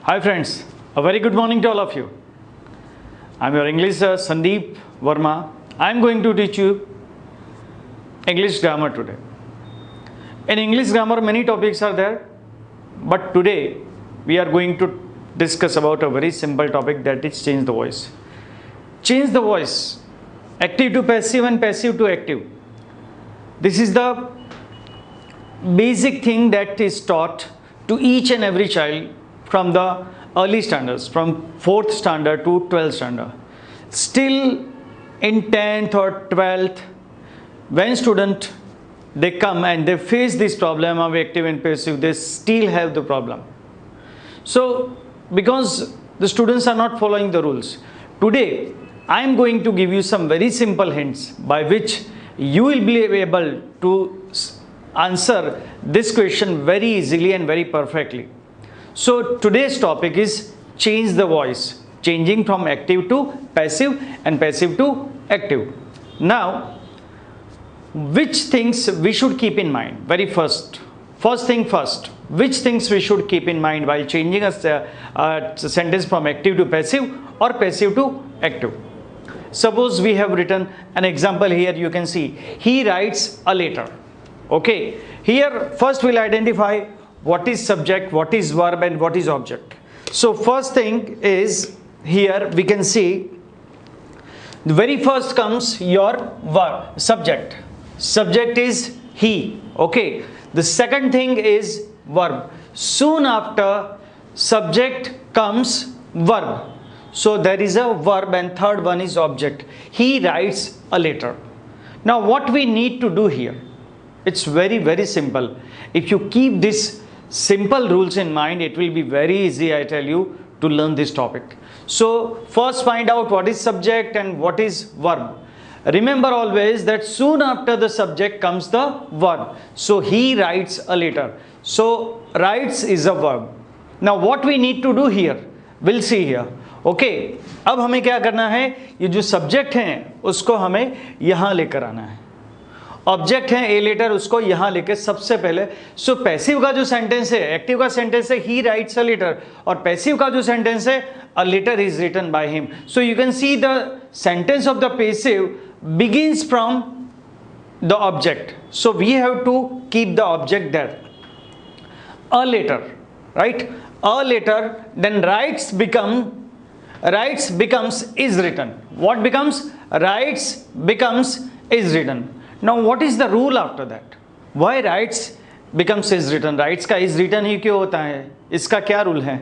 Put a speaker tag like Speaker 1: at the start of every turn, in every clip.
Speaker 1: Hi friends, a very good morning to all of you. I am your English Sandeep Verma. I am going to teach you English grammar today. In English grammar many topics are there, but today we are going to discuss about a very simple topic, that is change the voice. Change the voice, active to passive and passive to active. This is the basic thing that is taught to each and every child from the early standards, from 4th standard to 12th standard. Still in 10th or 12th, when student they come and they face this problem of active and passive, they still have the problem. So because the students are not following the rules, today I am going to give you some very simple hints by which you will be able to answer this question very easily and very perfectly. So today's topic is change the voice, changing from active to passive and passive to active. Now, which things we should keep in mind? Very first thing first, which things we should keep in mind while changing a sentence from active to passive or passive to active? Suppose we have written an example here, you can see, he writes a letter. Okay, here first we'll identify what is subject, what is verb and what is object. So first thing is, here we can see the very first comes your verb, subject. Subject is he. Okay, the second thing is verb. Soon after subject comes verb. So there is a verb and third one is object. He writes a letter. Now what we need to do here? It's very simple. If you keep this simple rules in mind, it will be very easy, I tell you, to learn this topic. So first find out what is subject and what is verb. Remember always that soon after the subject comes the verb. So he writes a letter. So writes is a verb. Now what we need to do here, we'll see here. Okay, अब हमें क्या करना है, ये जो subject हैं उसको हमें यहाँ लेकर आना है. ऑब्जेक्ट है ए लेटर, उसको यहां लेके सबसे पहले. सो पैसिव का जो सेंटेंस है, एक्टिव का सेंटेंस है ही राइट्स अ लेटर, और पैसिव का जो सेंटेंस है a letter is written by him. So you can see the sentence of the passive begins from the object. So we have to keep the object there. A letter, right, a letter, then writes becomes is written. What becomes? Writes becomes is written. Now what is the rule after that? Why writes becomes is written? Writes का is written ही क्यों होता है? इसका क्या rule है?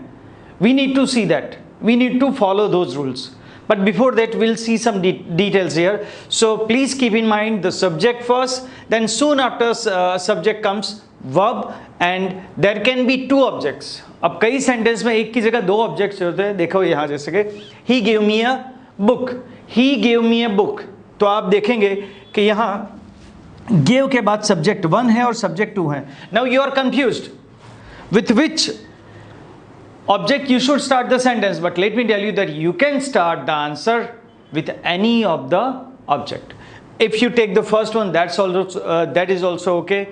Speaker 1: We need to see that. We need to follow those rules. But before that we'll see some details here. So please keep in mind the subject first. Then soon after subject comes verb and there can be two objects. अब कई sentence में एक की जगह दो objects होते हैं. देखो यहाँ जैसे कि he gave me a book. He gave me a book. तो आप देखेंगे कि यहाँ गिव के बाद सब्जेक्ट 1 है और सब्जेक्ट 2 है. Now you are confused with which object you should start the sentence, but let me tell you that you can start the answer with any of the object. If you take the first one, that is also okay.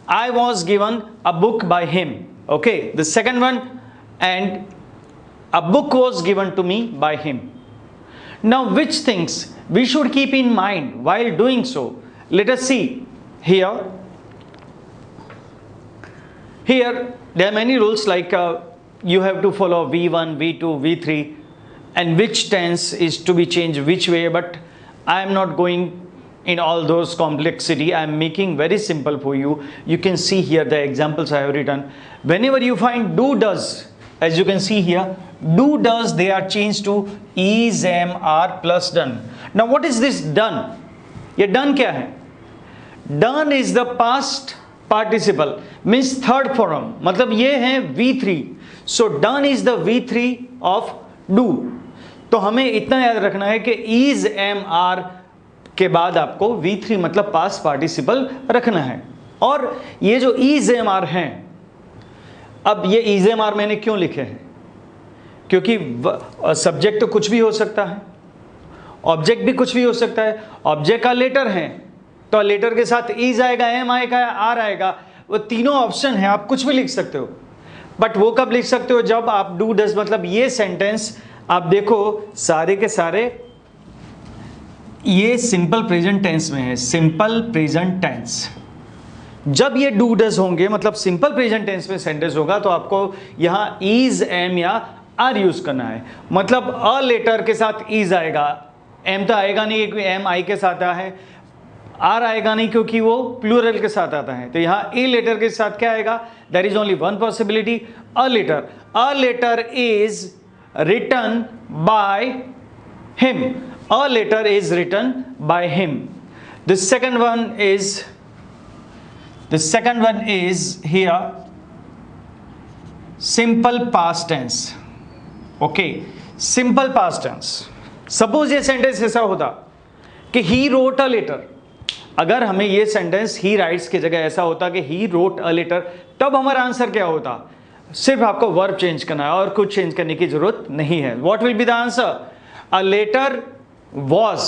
Speaker 1: I was given a book by him. Okay, the second one, and a book was given to me by him. Now which things we should keep in mind while doing so? Let us see here. Here there are many rules, like you have to follow V1, V2, V3 and which tense is to be changed which way, but I am not going in all those complexity. I am making very simple for you. You can see here the examples I have written. Whenever you find do, does, as you can see here, do, does, they are changed to is, am, are plus done. Now what is this done? ये done क्या है? Done is the past participle, means third form. मतलब ये है V3. So done is the V3 of do. तो हमें इतना याद रखना है कि is, am, are के बाद आपको V3 मतलब पास्ट पार्टिसिपल रखना है. और ये जो is, am, are हैं, अब ये is, am, are मैंने क्यों लिखे हैं? क्योंकि सब्जेक्ट तो कुछ भी हो सकता है, ऑब्जेक्ट भी कुछ भी हो सकता है. ऑब्जेक्ट का लेटर है तो लेटर के साथ इज आएगा, एम आएगा, आर आएगा, वो तीनों ऑप्शन है, आप कुछ भी लिख सकते हो. बट वो कब लिख सकते हो, जब आप डू डज, मतलब ये सेंटेंस आप देखो सारे के सारे ये सिंपल प्रेजेंट टेंस में है, सिंपल प्रेजेंट टेंस। जब ये डू डज होंगे मतलब सिंपल प्रेजेंट टेंस में सेंटेंस होगा तो आपको यहाँ इज, एम या आर यूज करना है। मतलब अ लेटर के साथ इज आएगा, एम तो आएगा नहीं क्योंकि एम आई के साथ आता है, आर आएगा नहीं क्योंकि वो प्लूरल के साथ आता है। तो यहाँ ए लेटर के साथ क्या आएगा, there is only one possibility, a letter is written by him, a letter is written by him. The second one is here simple past tense. Okay, simple past tense. Suppose ये sentence ऐसा होता कि he wrote a letter, अगर हमें ये sentence ही rights की जगह ऐसा होता कि ही रोट अ लेटर, तब हमारा आंसर क्या होता, सिर्फ आपको वर्ब चेंज करना है और कुछ चेंज करने की जरूरत नहीं है। What will be the answer, a letter was,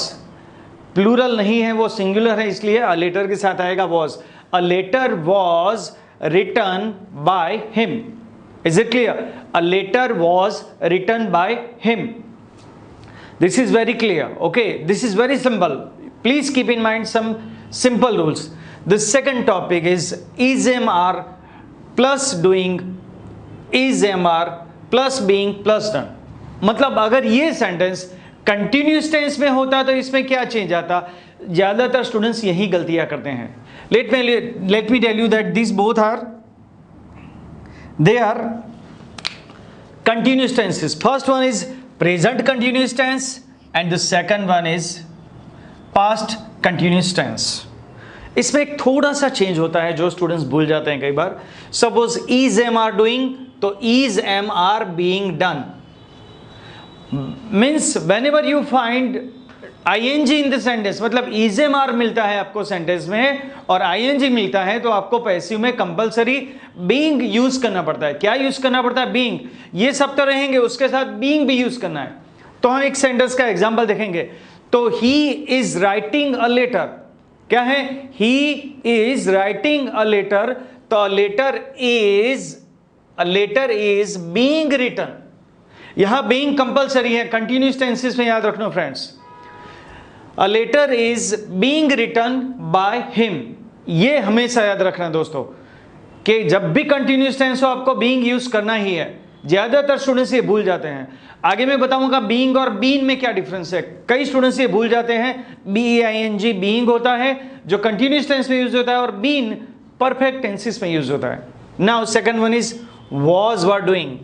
Speaker 1: plural नहीं है वो सिंगुलर है इसलिए अ लेटर के साथ आएगा was. A letter was written by him, is it clear? A letter was written by him. This is very clear. Okay, this is very simple. Please keep in mind some simple rules. The second topic is MR plus doing, MR plus being plus done. मतलब अगर ये sentence continuous tense में होता तो इसमें क्या change आता, ज्यादातर स्टूडेंट्स यही गलतियां करते हैं। Let me tell you that these both are, they are continuous tenses. First one is present continuous tense and the second one is past continuous tense. इसमें एक थोड़ा सा चेंज होता है जो स्टूडेंट्स भूल जाते हैं कई बार। Suppose is am are doing, तो is am are being done means whenever you find ING in the sentence, मतलब इज एम आर मिलता है आपको सेंटेंस में और आईएनजी मिलता है तो आपको पैसिव में कंपलसरी बीइंग यूज करना पड़ता है। क्या यूज करना पड़ता है, बीइंग। ये सब तो रहेंगे, उसके साथ बीइंग भी यूज करना है। तो हम एक सेंटेंस का एग्जांपल देखेंगे। तो he is writing a letter, क्या है, he is writing a letter, तो a letter is being written. यहां बीइंग कंपलसरी है, कंटिन्यूस टेंसेस में याद रखना friends. A letter is being written by him, ये हमेशा याद रखना दोस्तों कि जब भी कंटिन्यूस टेंस हो आपको being यूज करना ही है। ज्यादातर स्टूडेंट्स ये भूल जाते हैं। आगे मैं बताऊंगा being और been में क्या डिफरेंस है। कई स्टूडेंट्स ये भूल जाते हैं, BEING being होता है जो कंटिन्यूस टेंस में यूज होता है और been परफेक्ट टेंसेस में यूज होता है। Now second one is was were doing,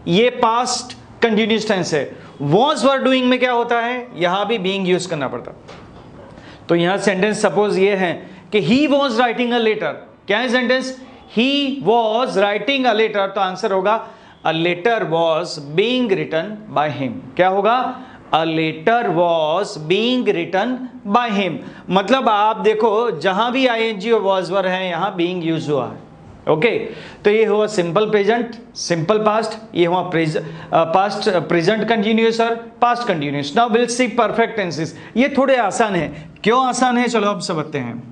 Speaker 1: ये पास्ट कंटिन्यूस टेंस है। was were doing में क्या होता है, यहां भी being यूज करना पड़ता। तो यहां सेंटेंस सपोज ये है कि he was writing a letter, क्या है sentence, he was writing a letter, तो आंसर होगा a letter was being written by him। क्या होगा, a letter was being written by him। मतलब आप देखो जहां भी ing और was were है यहां being यूज हुआ है। ओके तो ये हुआ सिंपल प्रेजेंट, सिंपल पास्ट, ये हुआ पास्ट प्रेजेंट कंटिन्यूस और past continuous. Now will see perfect tenses. ये थोड़े आसान है। क्यों आसान है, चलो अब समझते हैं।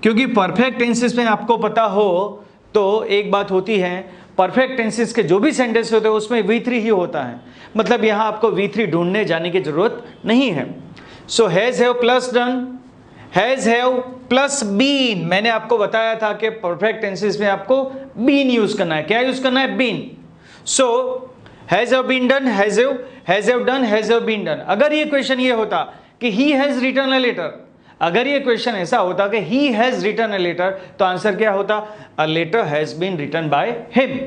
Speaker 1: क्योंकि परफेक्ट टेंसेस में आपको पता हो तो एक बात होती है, परफेक्ट टेंसेस के जो भी सेंटेंस होते हैं उसमें V3 ही होता है। मतलब यहां आपको V3 ढूंढने जाने की जरूरत नहीं है। So has, have plus done, has, have plus been. मैंने आपको बताया था कि परफेक्ट टेंसेस में आपको बीन यूज करना है। क्या यूज करना है, been. So has, have been done, has, have done, has, have been done. अगर ये क्वेश्चन ये होता कि he has written a letter, अगर ये क्वेश्चन ऐसा होता कि he has written a letter, तो आंसर क्या होता, a letter has been written by him.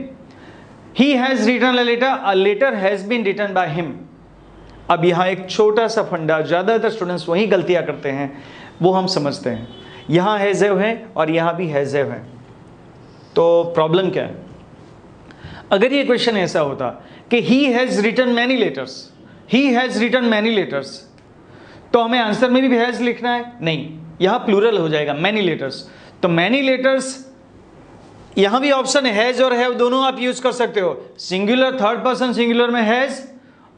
Speaker 1: He has written a letter has been written by him. अब यहां एक छोटा सा फंडा, ज्यादातर स्टूडेंट्स वही गलतियां करते हैं, वो हम समझते हैं। यहां हैज, हैव है और यहां भी हैज, हैव है, तो प्रॉब्लम क्या है। अगर ये क्वेश्चन ऐसा होता कि he has written many letters, he has written many letters, तो हमें आंसर में भी हैज लिखना है, नहीं, यहां प्लूरल हो जाएगा मैनी लेटर्स। तो मैनी लेटर्स, यहां भी ऑप्शन है हैज और हैव, दोनों आप यूज कर सकते हो। सिंगुलर, थर्ड पर्सन सिंगुलर में हैज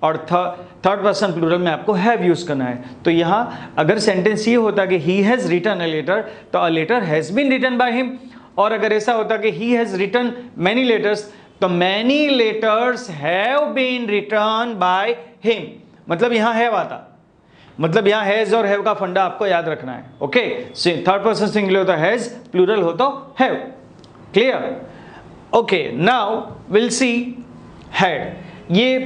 Speaker 1: और थर्ड पर्सन प्लूरल में आपको हैव यूज करना है। तो यहां अगर सेंटेंस ये होता कि he has written a letter, तो a letter has been written by him और अगर ऐसा होता कि he has written many letters, तो many letters have been written by him, मतलब यहां have आता, मतलब यहां हैज और हैव का फंडा आपको याद रखना है. ओके, थर्ड पर्सन सिंगुलर होता है हैज, प्लूरल हो तो have. Clear? Okay, now will she had. ये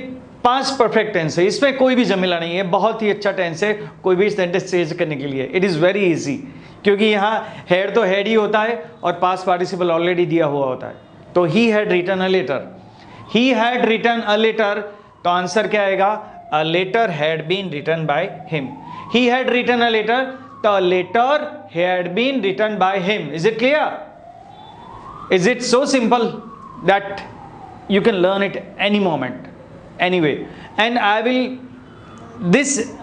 Speaker 1: पास्ट परफेक्ट टेंस है, इसमें कोई भी झमेला नहीं है, बहुत ही अच्छा टेंस है कोई भी सेंटेंस चेंज करने के लिए. इट इज वेरी इजी, क्योंकि यहाँ हैड तो हैड ही होता है और पास्ट पार्टिसिपल ऑलरेडी दिया हुआ होता है. तो he had written a letter, he had written a letter, तो आंसर क्या आएगा? A letter had been written by him. He had written a letter, the letter had been written by him. Is it clear? Is it so simple that you can learn it any moment, anyway? And I will, this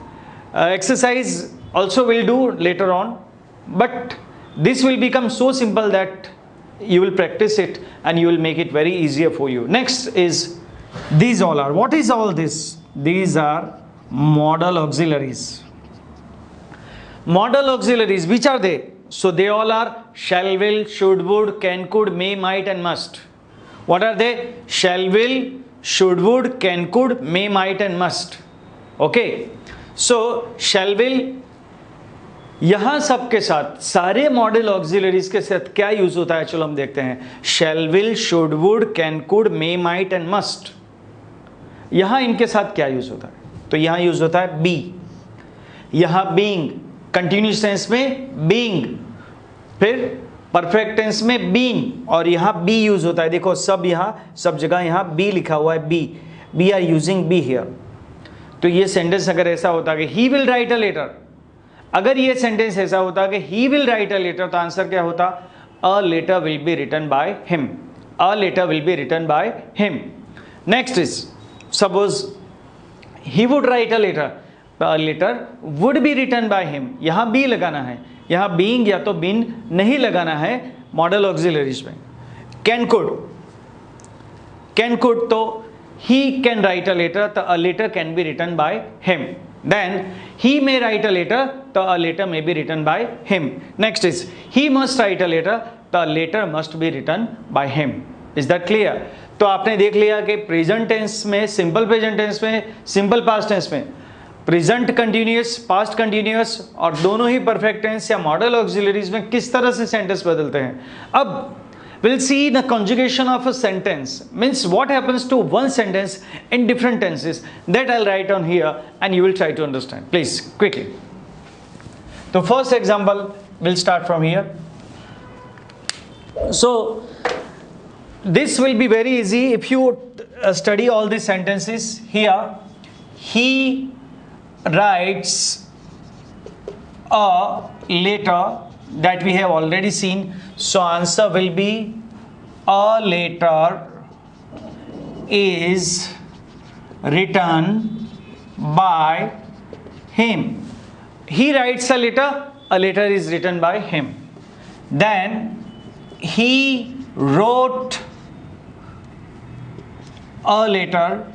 Speaker 1: exercise also will do later on, but this will become so simple that you will practice it and you will make it very easier for you. Next is, these all are, what is all this? These are modal auxiliaries. Modal auxiliaries, which are they? So they all are shall, will, should, would, can, could, may, might and must. What are they? Shall, will, should, would, can, could, may, might and must. Okay, so shall, will, यहां सबके साथ सारे model auxiliaries के साथ क्या use होता है, चलो हम देखते हैं. shall, will, should, would, can, could, may, might and must. यहां इनके साथ क्या यूज होता है? तो यहां यूज होता है बी. यहां बीइंग, कंटिन्यूस टेंस में बीइंग, फिर परफेक्ट टेंस में बीइंग, और यहां बी यूज होता है. देखो सब यहां, सब जगह यहां बी लिखा हुआ है. Be, we are using be here. तो ये सेंटेंस अगर ऐसा होता कि he will write a letter, अगर ये सेंटेंस ऐसा होता कि he will write a letter, तो आंसर क्या होता? A letter will be written by him. A letter will be written by him. Next is, suppose he would write a letter, a letter would be written by him. यहाँ be लगाना है, यहाँ being या तो been नहीं लगाना है modal auxiliaries में. can, could, can, could, तो he can write a letter, तो a letter can be written by him. Then he may write a letter, तो a letter may be written by him. Next is, he must write a letter, तो a letter must be written by him. Is that clear? तो आपने देख लिया कि present tense में, simple present tense में, simple past tense में, present continuous, past continuous और दोनों ही परफेक्ट टेंस या मॉडल ऑक्सिलरीज में किस तरह से सेंटेंस बदलते हैं. अब we'll see the conjugation of a sentence, means what happens to one sentence in different tenses, that I'll write on here and you will try to understand. Please quickly. The first example will start from here. So this will be very easy if you study all these sentences. Here he writes a letter, that we have already seen, so answer will be a letter is written by him. He writes a letter is written by him. Then he wrote a letter,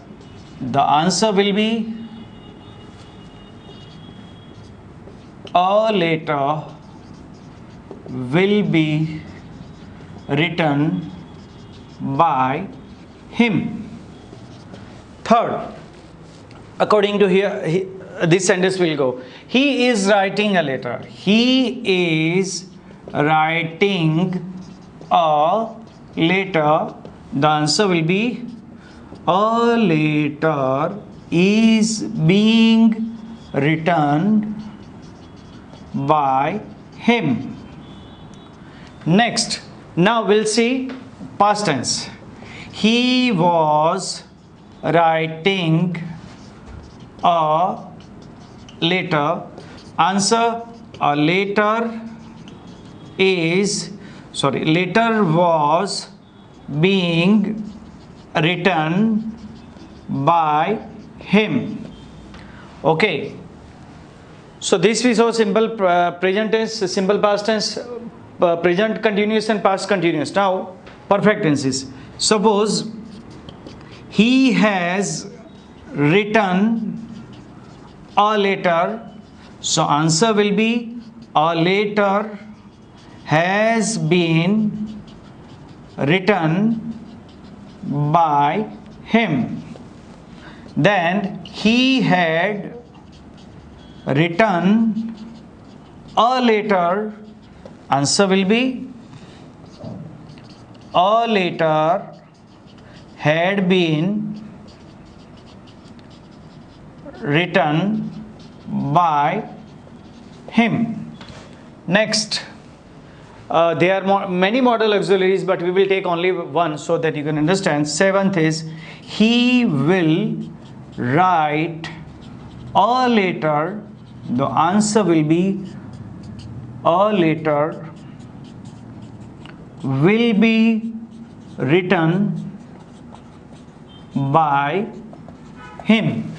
Speaker 1: the answer will be a letter will be written by him. Third, according to here, this sentence will go, he is writing a letter. He is writing a letter, the answer will be a letter is being written by him. Next, now we'll see past tense. He was writing a letter. Answer, a letter was being written by him. Okay, so this we saw simple present tense, simple past tense, present continuous and past continuous. Now perfect tenses. Suppose he has written a letter, so answer will be a letter has been written by him. Then he had written a letter. Answer will be a letter had been written by him. Next, there are many modal auxiliaries, but we will take only one so that you can understand. Seventh is he will write a letter. The answer will be a letter will be written by him.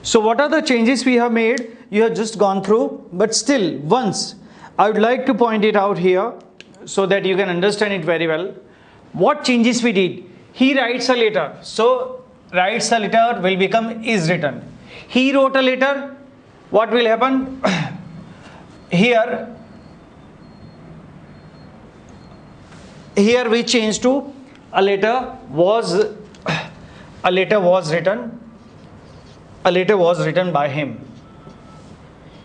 Speaker 1: So what are the changes we have made? You have just gone through, but still once I would like to point it out here so that you can understand it very well. What changes we did? He writes a letter. So writes a letter will become is written. He wrote a letter. What will happen? Here we change to a letter was written. A letter was written by him.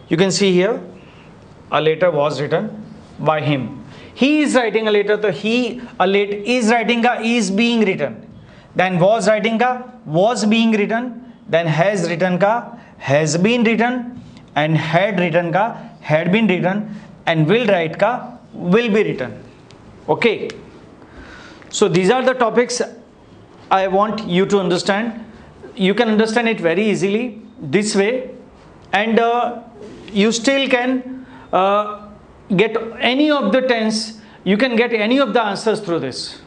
Speaker 1: You can see here a letter was written by him. He is writing a letter, so is writing ka is being written. Then was writing ka was being written. Then has written ka has been written. And had written ka had been written. And will write ka will be written. Okay. So these are the topics I want you to understand. You can understand it very easily this way, and you still can get any of the tense. You can get any of the answers through this.